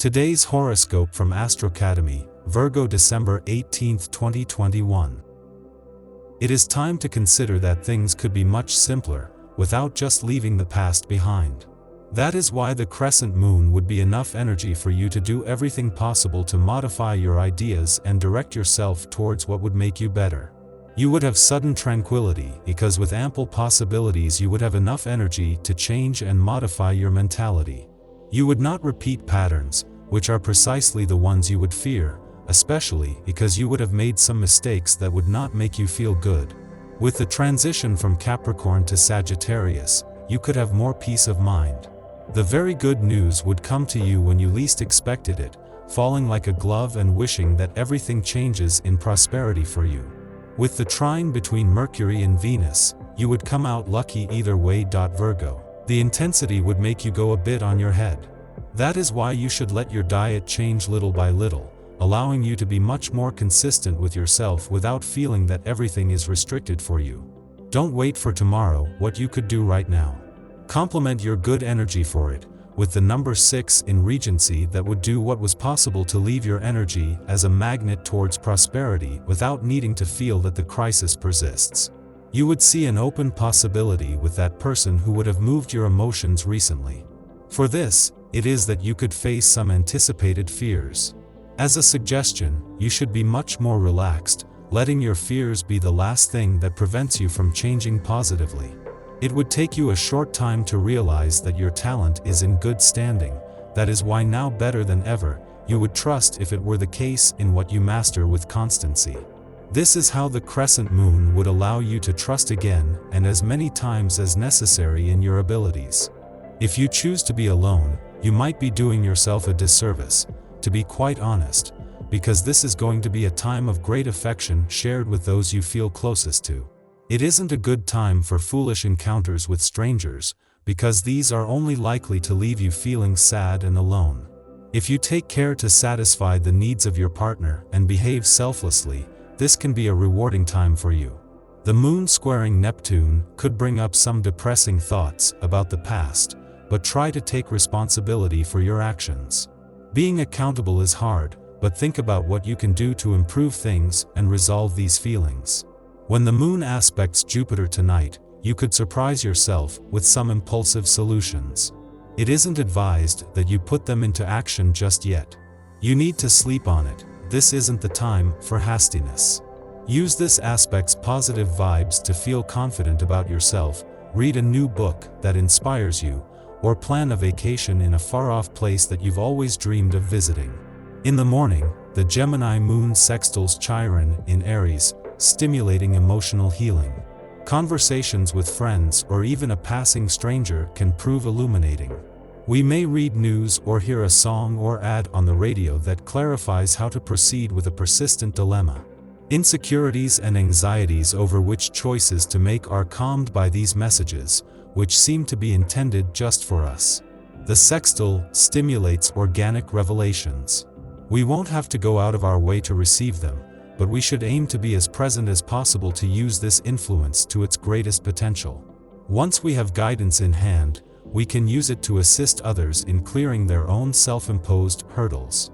Today's horoscope from Astrocademy, Virgo December 18, 2021. It is time to consider that things could be much simpler, without just leaving the past behind. That is why the crescent moon would be enough energy for you to do everything possible to modify your ideas and direct yourself towards what would make you better. You would have sudden tranquility because with ample possibilities you would have enough energy to change and modify your mentality. You would not repeat patterns, which are precisely the ones you would fear, especially because you would have made some mistakes that would not make you feel good. With the transition from Capricorn to Sagittarius, you could have more peace of mind. The very good news would come to you when you least expected it, falling like a glove and wishing that everything changes in prosperity for you. With the trine between Mercury and Venus, you would come out lucky either way. Virgo. The intensity would make you go a bit on your head. That is why you should let your diet change little by little, allowing you to be much more consistent with yourself without feeling that everything is restricted for you. Don't wait for tomorrow what you could do right now. Complement your good energy for it, with the number 6 in Regency that would do what was possible to leave your energy as a magnet towards prosperity without needing to feel that the crisis persists. You would see an open possibility with that person who would have moved your emotions recently. For this, it is that you could face some anticipated fears. As a suggestion, you should be much more relaxed, letting your fears be the last thing that prevents you from changing positively. It would take you a short time to realize that your talent is in good standing. That is why now better than ever, you would trust if it were the case in what you master with constancy. This is how the crescent moon would allow you to trust again and as many times as necessary in your abilities. If you choose to be alone, you might be doing yourself a disservice, to be quite honest, because this is going to be a time of great affection shared with those you feel closest to. It isn't a good time for foolish encounters with strangers, because these are only likely to leave you feeling sad and alone. If you take care to satisfy the needs of your partner and behave selflessly, this can be a rewarding time for you. The moon squaring Neptune could bring up some depressing thoughts about the past, but try to take responsibility for your actions. Being accountable is hard, but think about what you can do to improve things and resolve these feelings. When the moon aspects Jupiter tonight, you could surprise yourself with some impulsive solutions. It isn't advised that you put them into action just yet. You need to sleep on it. This isn't the time for hastiness. Use this aspect's positive vibes to feel confident about yourself, read a new book that inspires you, or plan a vacation in a far-off place that you've always dreamed of visiting. In the morning, the Gemini moon sextiles Chiron in Aries, stimulating emotional healing. Conversations with friends or even a passing stranger can prove illuminating. We may read news or hear a song or ad on the radio that clarifies how to proceed with a persistent dilemma. Insecurities and anxieties over which choices to make are calmed by these messages, which seem to be intended just for us. The sextile stimulates organic revelations. We won't have to go out of our way to receive them, but we should aim to be as present as possible to use this influence to its greatest potential. Once we have guidance in hand, we can use it to assist others in clearing their own self-imposed hurdles.